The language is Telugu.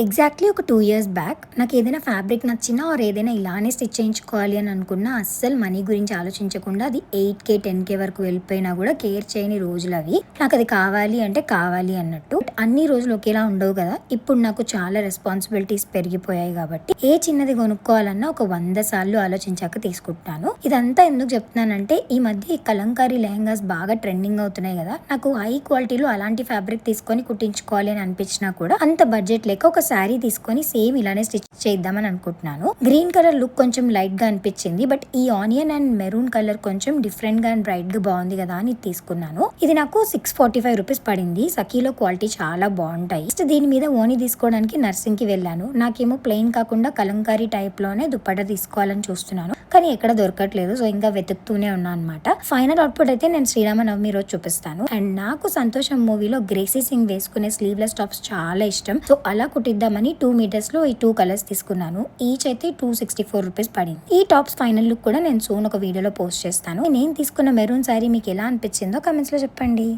ఎగ్జాక్ట్లీ ఒక 2 ఇయర్స్ బ్యాక్ నాకు ఏదైనా ఫ్యాబ్రిక్ నచ్చినా ఆర్ ఏదైనా ఇలానే స్టిచ్ చేయించుకోవాలి అని అనుకున్నా అస్సలు మనీ గురించి ఆలోచించకుండా అది 8K 10K వరకు వెళ్ళిపోయినా కూడా కేర్ చేయని రోజులు అవి. నాకు అది కావాలి అంటే కావాలి అన్నట్టు. అన్ని రోజులు ఒకేలా ఉండవు కదా. ఇప్పుడు నాకు చాలా రెస్పాన్సిబిలిటీస్ పెరిగిపోయాయి కాబట్టి ఏ చిన్నది కొనుక్కోవాలన్నా ఒక 100 సార్లు ఆలోచించాక తీసుకుంటాను. ఇదంతా ఎందుకు చెప్తున్నానంటే ఈ మధ్య ఈ కలంకారీ లెహంగాస్ బాగా ట్రెండింగ్ అవుతున్నాయి కదా. నాకు హై క్వాలిటీలో అలాంటి ఫ్యాబ్రిక్ తీసుకొని కుట్టించుకోవాలి అని అనిపించినా కూడా అంత బడ్జెట్ లేక ఒక శారీ తీసుకొని సేమ్ ఇలానే స్టిచ్ చేద్దామని అనుకుంటున్నాను. గ్రీన్ కలర్ లుక్ కొంచెం లైట్ గా అనిపించింది, బట్ ఈ ఆనియన్ అండ్ మెరూన్ కలర్ కొంచెం డిఫరెంట్ గా అండ్ బ్రైట్ గా బాగుంది కదా అని తీసుకున్నాను. ఇది నాకు 645 రూపీస్ పడింది. సఖీలో క్వాలిటీ చాలా బాగుంటాయి. దీని మీద ఓని తీసుకోవడానికి నర్సింగ్ కి వెళ్ళాను. నాకేమో ప్లెయిన్ కాకుండా కలంకారీ టైప్ లోనే దుప్పట తీసుకోవాలని చూస్తున్నాను, కానీ ఎక్కడ దొరకట్లేదు. సో ఇంకా వెతుకుతూనే ఉన్నా అనమాట. ఫైనల్ అవుట్పుట్ అయితే నేను శ్రీరామనవమి రోజు చూపిస్తాను. అండ్ నాకు సంతోషం మూవీలో గ్రేసీ సింగ్ వేసుకునే స్లీవ్లెస్ టాప్స్ చాలా ఇష్టం. సో అలా కుట్టిద్దామని 2 మీటర్స్ లో ఈ 2 కలర్స్ తీసుకున్నాను. ఈచ్ అయితే 264 రూపీస్ పడింది. ఈ టాప్స్ ఫైనల్ లుక్ కూడా నేను సోన్ ఒక వీడియోలో పోస్ట్ చేస్తాను. నేను తీసుకున్న మెరూన్ శారీ మీకు ఎలా అనిపించిందో కమెంట్స్ లో చెప్పండి.